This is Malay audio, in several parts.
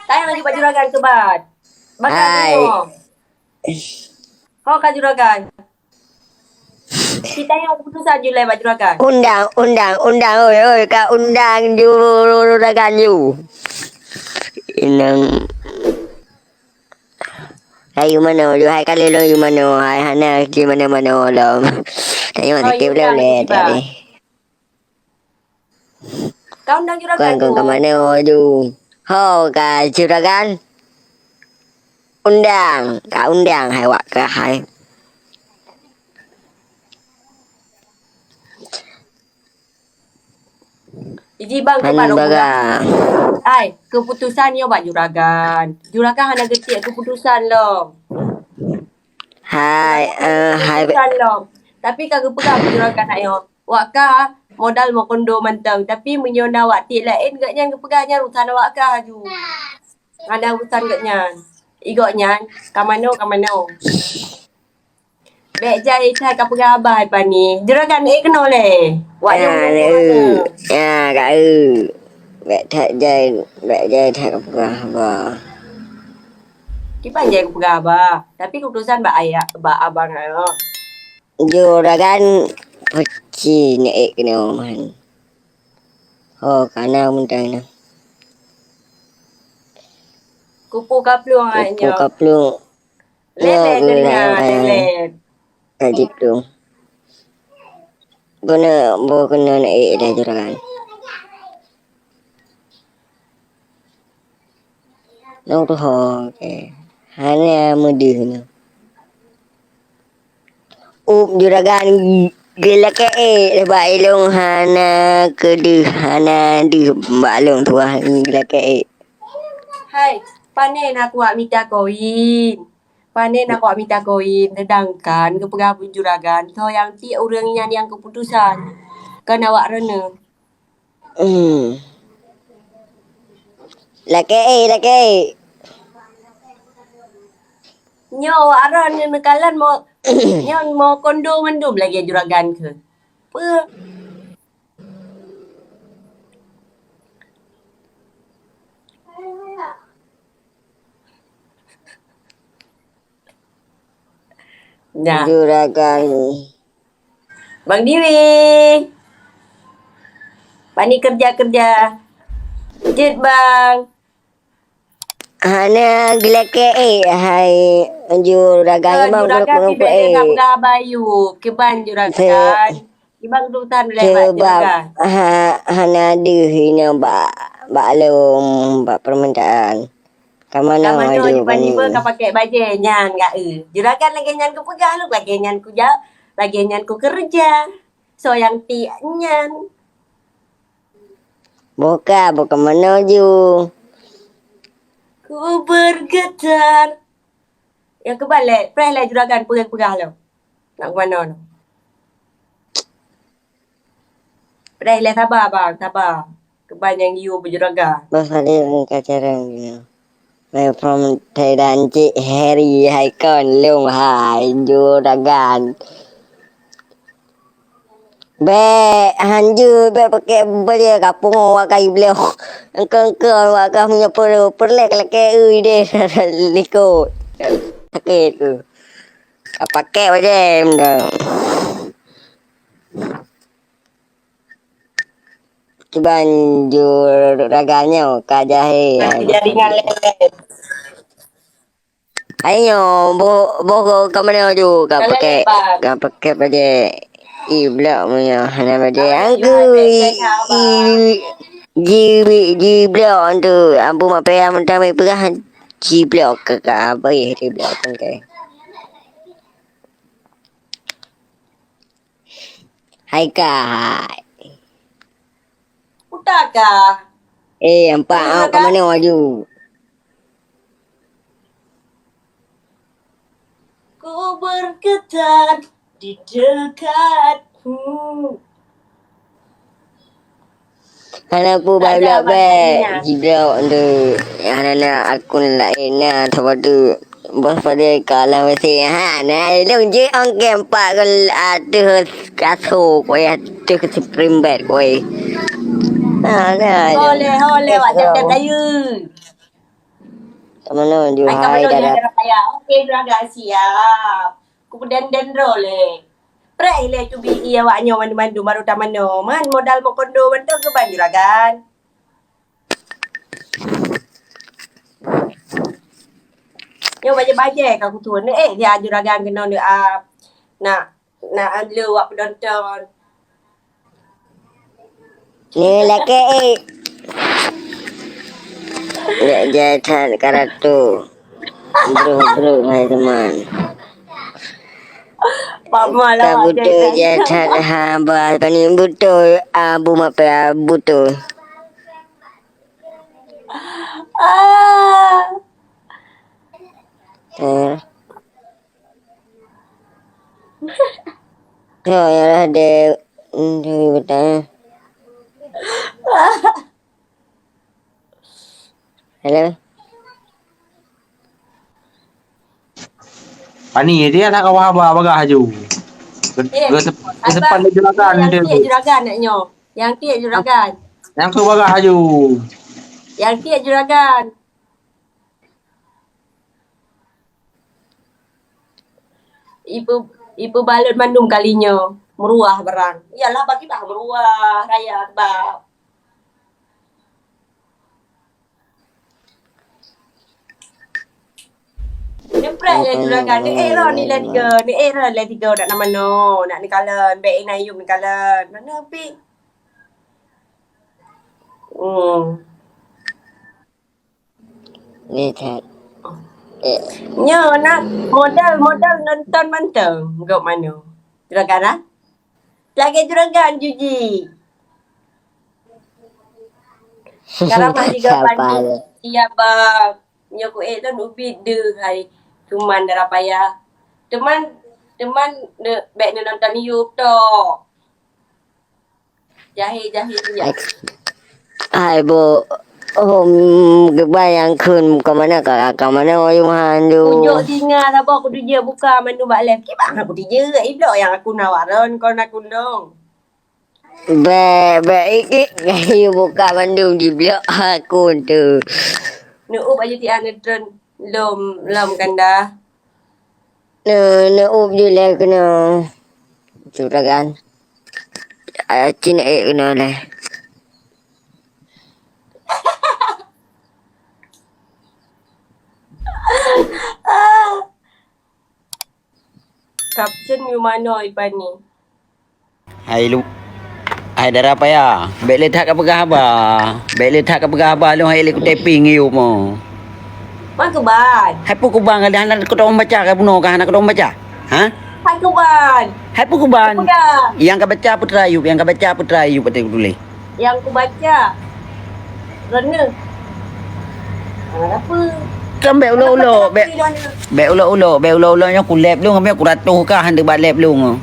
Tayang lagi Pak Juragan kebat. Bakal Hai, tengok. Kau kan Juragan. Kita yang keputusan Julai Pak Juragan. undang, oi, kak undang juragan you. Inang, ayo mana, you hai kali lo you mana, hai hana di mana lo. Tayo Oh, sikit you boleh undang lagi boleh tadi. tiba. Kau undang Juragan Kau tu. ke mana you? Ho, kak juragan. Undang, hai wak ke hai. Iji bang kebat Han orang baga. pulang. Ai, keputusan yo Pak Juragan. Juragan hana getik keputusan lo. Hai, Juragan hana getik hai, keputusan lo. Tapi kagak pegang Juragan nak yo. Wak ka modal mau kondo mantang. Tapi menyona wak tik lain gak nyan kepegangnya urusan wak ka ju. Ada urusan gak nyan. Igok nyan, kamano. Bek jai thai ka pegang abai pa ni. Juragan kena le. Wak yo ya, menunggu mana. kak Bek jai tak apa. Kita panjang pegang abah. Tapi keputusan mbak ayah, mbak abang ayo. Juragan Peci ni kena man. Oh, kana muntah na. Kupu kapluang Kupu ayo. kaplung. Yo Lele ke geringan, sayang lele. tajik tu. Bo kena na dah juragan. Nong tu ho ke. Hanya mudih na. Juragan gila ke lebak ilung hana kedih hana di balung tuah gila ke. Hai, panen aku awak minta koin. Panen aku awak minta koin. Sedangkan kepegang juragan. So yang ti orang yang keputusan. Kan awak rena. Hmm. Laki. Nyo awak ron yang nekalan mau nyo mau kondo mendum lagi juragan ke. Apa? Nah, Juragan. Bang Diwi. Pani kerja. Jet bang. Hana gila ke hai juragan Ke bang juragan kurang tiba dia nak pegang bayu. Ke ban se juragan. Ibang rutan lewat sebab juragan. hana ada hina ba alum ba permintaan. Kamana Kamano aju jumpa bani. tiba kau pakai baju nyan gak juragan lagi nyan ku pegang lu lagi nyan ku jauh. Lagi nyan ku kerja. So yang ti nyan. Buka mana ju. Ku bergetar. Yang kebalik. Pernah lah juragan pegang lu. Nak ke mana lu? Pernah lah sabar bang. Sabar. Kebanyakan you berjuragan. Pasal dia kacarang gitu. Mai from Thailand chị Harry hay còn lung hai juragan. Be hanju be pakai beli kapung wa kai beliau. Engkau wa kamu perlek leke ui deh liko. Sakit tu. Pakai aja dah. Cuban juraganya kajahe. Nanti jaringan lele. Ayo bo ke mana ju Lele bang. ka pakai aja. Ibla punya hana aja. Kawan you Angku hai beg jai bang. Jiblok tu Abu mak payah mentang mai perah jiblok ke apa ya jiblok kan ke. Hai kai. Udah kah? Empat Mana au kat juragan? mana waju. Ku bergetar di dekatmu. Hana pu Tak bai ada blok abang be tak nyan. jiblok tu. Hana akun lain na sebab tu bos pada kalah mesti na long je on game pak kal ada kaso ko ya tu supreme bet ko. Nah, Hole wak jam-jam saya. kat mana Ay, Juhai kamu dah dia dah. ada kaya. Okey, juragan siap. Ku den role. Prai le tu bi ia awaknya mandu-mandu baru tak mano. Man modal mo kondo mantu ke ban juragan. Yo baje-baje ka ku tuan dia juragan kena ni nak lu awak penonton. Ni laki jatan karatu. Bro, hai teman. Pak malah awak Kabutu jatan hamba pani butul abu mape butul. Ah. Eh. Oh, ya lah dia betul. Hello. Pani dia nak kawan abah bagah haju. Ke depan dia juragan yang dia. kia juragan naknyo. Yang kia juragan. Yang tu bagah haju. Yang kia juragan. Ibu balut mandum kalinya. Meruah barang. Yalah bagi bah meruah raya sebab. Dia prank lah juragan. Ni era ni lah tiga. Ni era lah tiga nak nama no. Nak ni kalan. Baik ina yum ni kalan. Mana api? Ni tak. Nya nak modal nonton manteng. Gak mana? Juragan lah? Lagi juragan Juji. Sekarang mak juga pandu. Iya bang. Nya ku tu nubi de hari. Cuman darah payah. Teman de baik ni nonton YouTube tu. Jahil tu ya. Hai bu. Kebayang kun ke mana oyung handu. Tunjuk singa apa aku dia buka mandu bak left. Kibang aku dia iblo yang aku nawaran kau nak kundong. Be iki kayu buka bandung di blok aku tu. Nuup aja ti ane tren lom kanda. No up je lah kena. Juragan. Cina kena lah. Caption you mana ipan ni? Hai lu. Hai darah payah. Baik letak ke pegah abah. Baik letak ke pegah abah lu hai le ku taping you mo. Man keban. Hai pu kubang ada anak ku dong baca ke buno ke anak ku dong baca? Ha? Hai keban. Hai pu kuban. Pegang. Yang ka baca putra Ayub, yang ka baca putra Ayub betul tulis. Yang ku baca. Rena. Apa? Kan baik ulo-ulo, baik ulo-ulo nya ku lab lu ngambil ku ratuh ka hande ba lab lu ngo.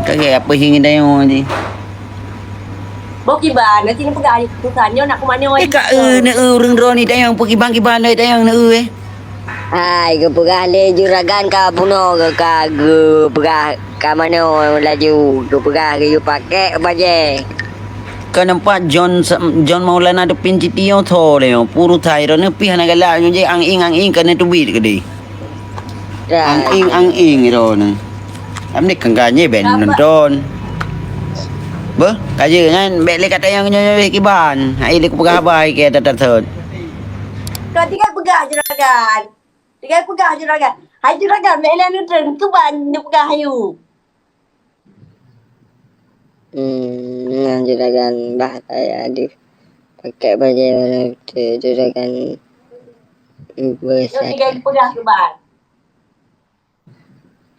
Kagak apa sing dah yo ni. Boki ban, nanti ni pegang aja keputusannya nak ke mana Eh ka ne urang ro ni dah yang pergi bang dah yang ne Hai ke pegale juragan ka buno ke pegah ka mana laju ke pegah ke you pakai baje. Kau nampak John Maulana ada pinci tiang tho le puru thai ro ne pi hana gala je ang ing kan tu bit ke di. Ang ing ro ne. Am ni kanganye ben nonton. Ba, kaje kan bek le kata yang nyonya kiban. Hai le ku pegah bai ke tat thot. Kau tinggal pegang juragan. Tinggal pegang juragan. Hai juragan, melah ni tren tu ban ni pegang hayu. Juragan bah saya di pakai baje juragan Kau besar. tinggal pegang tu ban.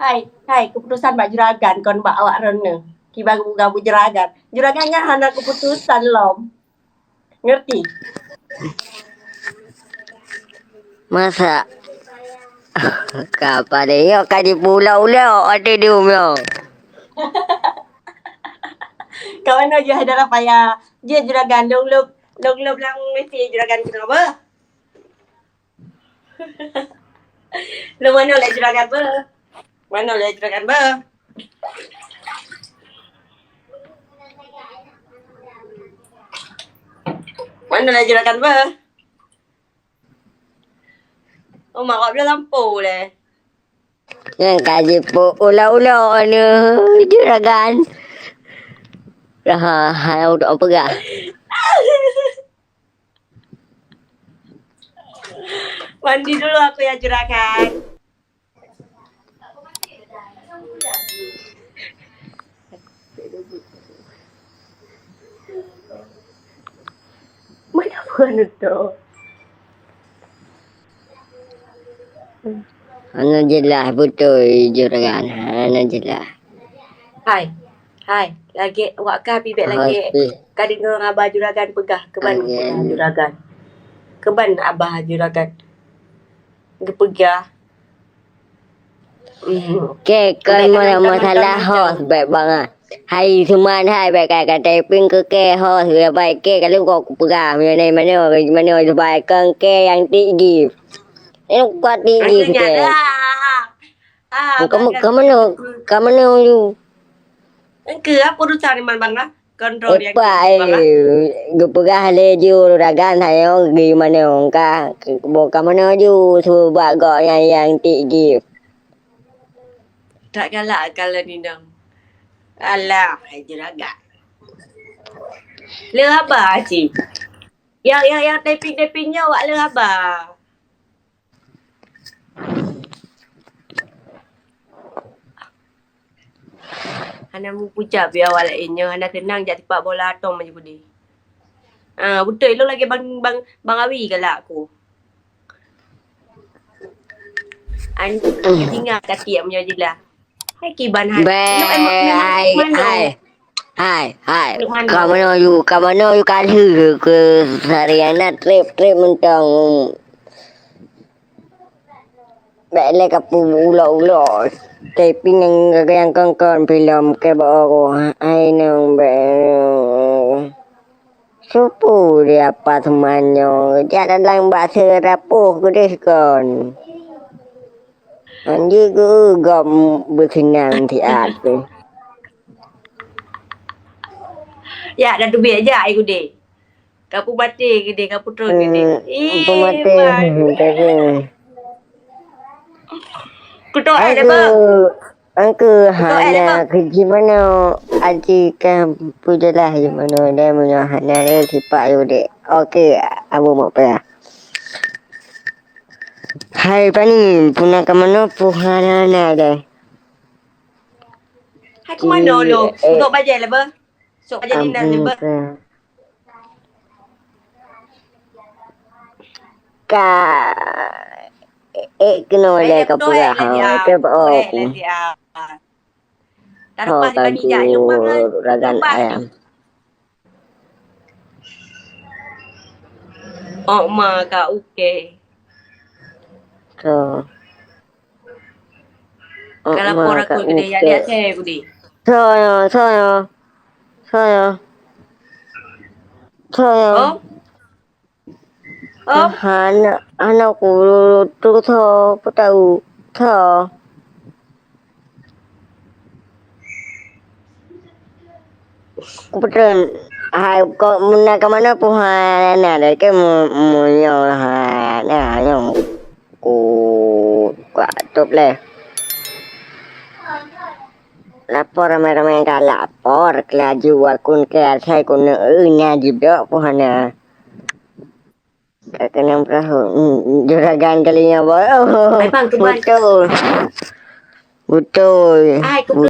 Hai, keputusan bak juragan kon bak awak rena. Kibang gabu juragan. Juragannya hana keputusan lom. Ngerti? Masa Kapa dia yo kadi pulau ada dia yo. Kau mana je hadara payah. Je juragan long lop lang mesti juragan kena apa? Lu mana le juragan ba? Mana le juragan ba? Mana lah juragan apa? Oh, mak kau bilang lampu leh. Yang kaji po ulau-ulau ni juragan. Dah halau dok pegah. Mandi dulu aku ya juragan. Mana pun itu? Ana jelas betul juragan. Ana jelas. Hai. Lagi awak kah bibik lagi. Kau dengar abah juragan pegah. Keban pegah juragan. Keban abah juragan. Pegah. Ke kan masalah hos baik banget. Hai cuman hai baik kata ping ke hos baik ke kalau kau pegah mana baik kan ke yang tinggi. Ini kuat tinggi ke. Kamu you. Ke apa urusan man bang lah? Kontrol dia. Gepegah le juragan hayo gimana ka. Kamu you sebab gak yang tinggi. Tak galak kalau ni dong. Alah, juragan. Le apa cik? Yang typing-typingnya awak le apa? Hana mu pucat biar awak lainnya. Hana tenang jak tipak bola atom macam ni. Betul elok lagi bang Awi galak aku. Tinggal kati yang punya je lah. Hai kiban Hai. Kamu you kan ke Sariana trip mentang. Bele kapu ulo. Taping yang kangkon film ke bawa ai nang be. Supu dia apa temannya. Jangan dalam bahasa rapuh ke deskon. Anji ke gam bersenang tiat tu. Ya, dah tu biar je aku deh. Kapu mati ke deh, kapu terus ke deh. Apa mati. Kutuk ada apa? Angku hana gimana aji kan pujalah gimana dia punya hana dia sipak you dek. Okey, abu mau apa? Hai pani punah ke mana puhana deh. Hai ke mana lu? Untuk bajai lah apa? Sok bajai dinas ni apa? Kena oleh ke pura ke tak lepas di bani jat lumpang lah. Ragan ayam. Oh ma kak okey. So. Kalau pora aku gede ya dia saya gede. Saya. Anak ku tu tahu. Betul. Hai kau muna ke mana pun nak ada ke munyo nah yang ku top le. Lapor ramai-ramai kan lapor kelaju akun ke saya kun nya juga puhana. Kena perahu juragan kalinya boy. Hai bang tu betul.